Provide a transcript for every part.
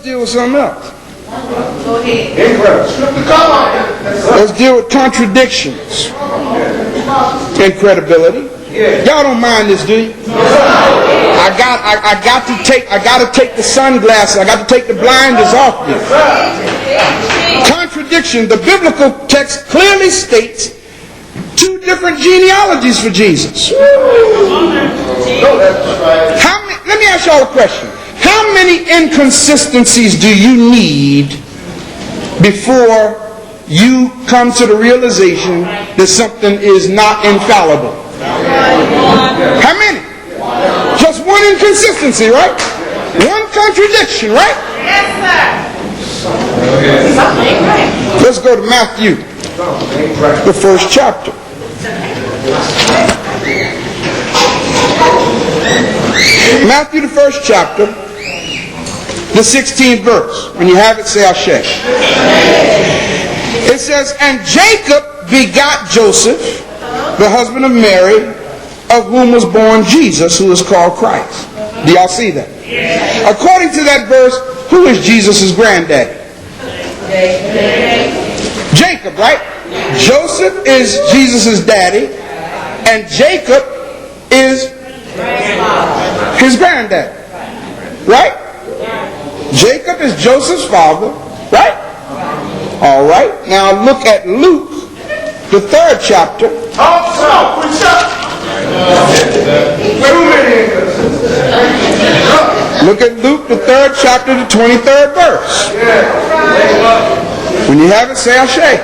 deal with something else. Go ahead. Let's deal with contradictions and credibility. Y'all don't mind this, do you? I got to take the sunglasses. I got to take the blinders off me. Contradiction. The biblical text clearly states two different genealogies for Jesus. Let me ask y'all a question. How many inconsistencies do you need before you come to the realization that something is not infallible? How many? Just one inconsistency, right? One contradiction, right? Yes, sir. Let's go to Matthew, the first chapter. Matthew, the first chapter, the 16th verse. When you have it, say Ashe. It says, and Jacob begot Joseph, the husband of Mary, of whom was born Jesus, who is called Christ. Do y'all see that? According to that verse, who is Jesus' granddaddy? Jacob, right? Joseph is Jesus' daddy, and Jacob is his granddaddy. Right? Jacob is Joseph's father, right? All right. Now look at Luke, the 3rd chapter. Look at Luke, the 3rd chapter, the 23rd verse. When you have it, say Ashe.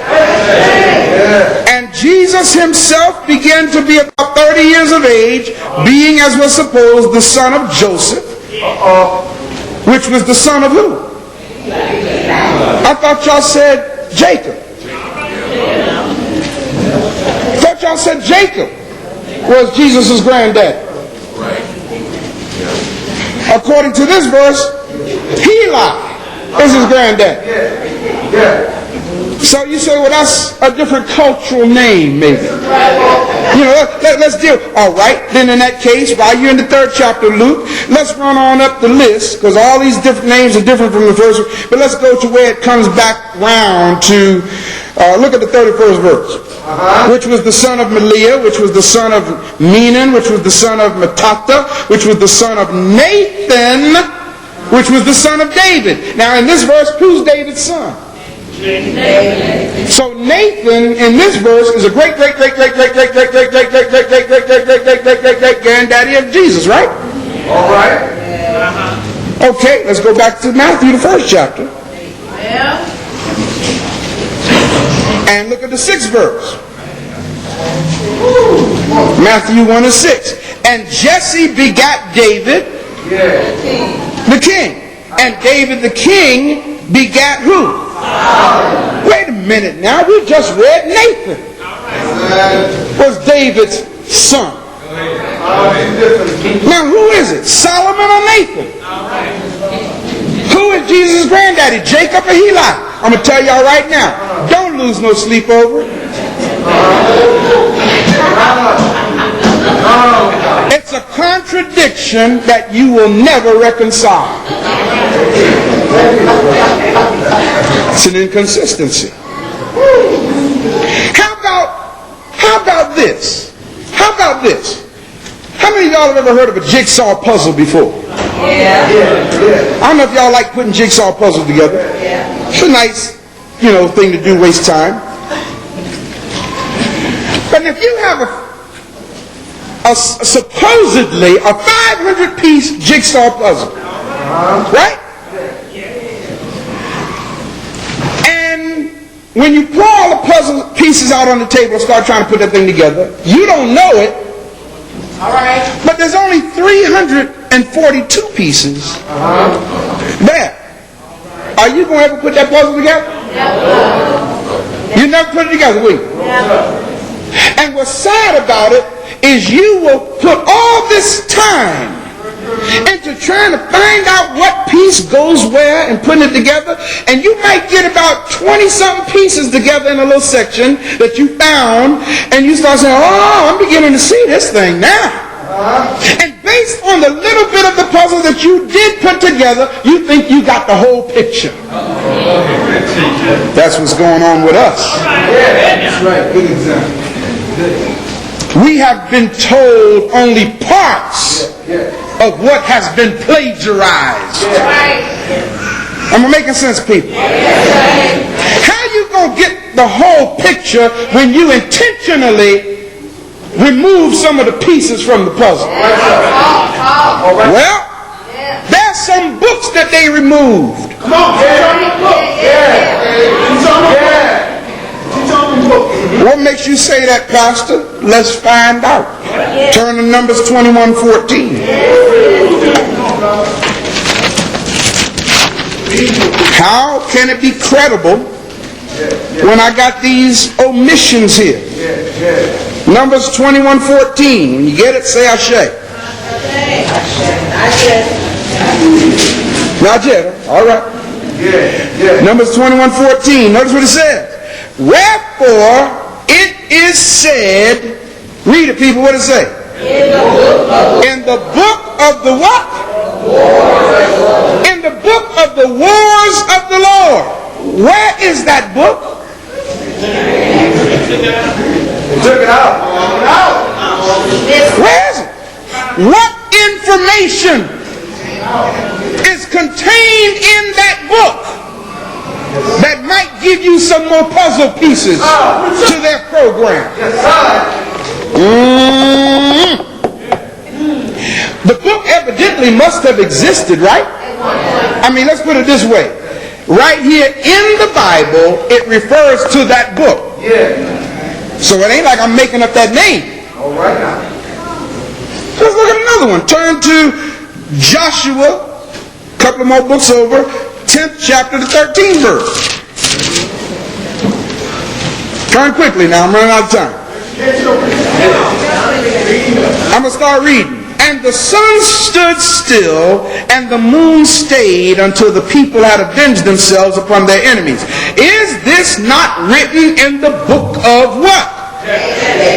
And Jesus himself began to be about 30 years of age, being, as was supposed, the son of Joseph, which was the son of who? I thought y'all said Jacob. I thought y'all said Jacob was Jesus' granddad. According to this verse, Heli is his granddad. So you say, well, that's a different cultural name, maybe. You know, let's deal. All right, then in that case, while you're in the 3rd chapter of Luke, let's run on up the list, because all these different names are different from the first one. But let's go to where it comes back round to, look at the 31st verse. Which was the son of Meliah, which was the son of Menon, which was the son of Mattatha, which was the son of Nathan, which was the son of David. Now in this verse, who's David's son? So Nathan in this verse is a great granddaddy of Jesus, right? All right. Okay, let's go back to Matthew, the 1st chapter. And look at the 6th verse. Matthew 1 and 6. And Jesse begat David, the king. And David the king begat who? Wait a minute now. We just read Nathan was David's son. Now who is it? Solomon or Nathan? Who is Jesus' granddaddy? Jacob or Heli? I'm going to tell y'all right now. Don't lose no sleep over it. It's a contradiction that you will never reconcile. It's an inconsistency. How about this? How about this? How many of y'all have ever heard of a jigsaw puzzle before? I don't know if y'all like putting jigsaw puzzles together. It's a nice, thing to do, waste time. But if you have supposedly a 500-piece jigsaw puzzle, right? And when you pull all the puzzle pieces out on the table and start trying to put that thing together, you don't know it. All right. But there's only 342 pieces there. Are you going to ever put that puzzle together? You never put it together, will you? And what's sad about it is you will put all this time into trying to find out what piece goes where and putting it together, and you might get about 20-something pieces together in a little section that you found, and you start saying, oh, I'm beginning to see this thing now. And based on the little bit of the puzzle that you did put together, you think you got the whole picture. That's what's going on with us. That's right. Good example. We have been told only parts of what has been plagiarized. Am I making sense, people? How you going to get the whole picture when you intentionally remove some of the pieces from the puzzle? Well, there's some books that they removed. Come on, What makes you say that, Pastor? Let's find out. Turn to Numbers 21:14. How can it be credible when I got these omissions here? Numbers 21:14. When you get it, say Ashe. Not yet. All right. Numbers 21:14. Notice what it says. Wherefore it is said, read it, people, what it say? In the book of the what? In the book of the wars of the Lord. Where is that book? Took it out. Where is it? What information is contained in that book that might give you some more puzzle pieces to their program? The book evidently must have existed, right? I mean, let's put it this way. Right here in the Bible, it refers to that book. So it ain't like I'm making up that name. All right now. Let's look at another one. Turn to Joshua, a couple of more books over, 10th chapter, the 13th verse. Turn quickly now, I'm running out of time. I'm going to start reading. And the sun stood still, and the moon stayed until the people had avenged themselves upon their enemies. Is this not written in the book of what?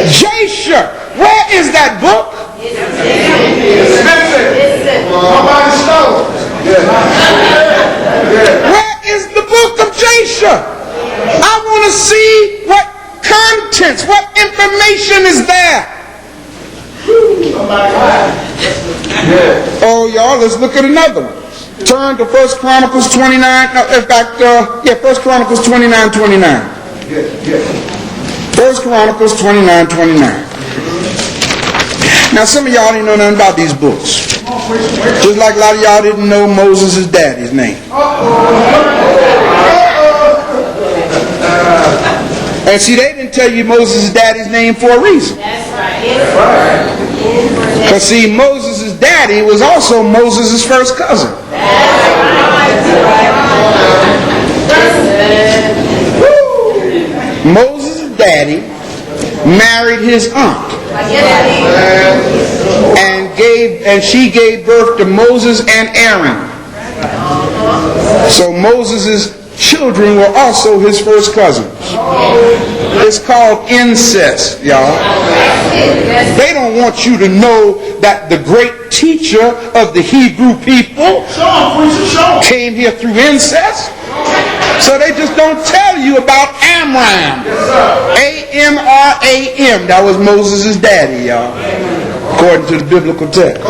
Jasher. Where is that book? Where is the book of Jasher? I want to see what contents, what information is there. Oh, y'all, let's look at another one. Turn to 1 Chronicles 29. No, in fact, 1 Chronicles 29:29. 1 Chronicles 29:29. Now, some of y'all didn't know nothing about these books. Just like a lot of y'all didn't know Moses' daddy's name. And see, they didn't tell you Moses' daddy's name for a reason. That's right. Because see, Moses' daddy was also Moses' first cousin. Moses' daddy married his aunt. And she gave birth to Moses and Aaron. So Moses' children were also his first cousins. It's called incest, y'all. They don't want you to know that the great teacher of the Hebrew people came here through incest. So they just don't tell you about Amram. Amram. That was Moses' daddy, y'all, according to the biblical text.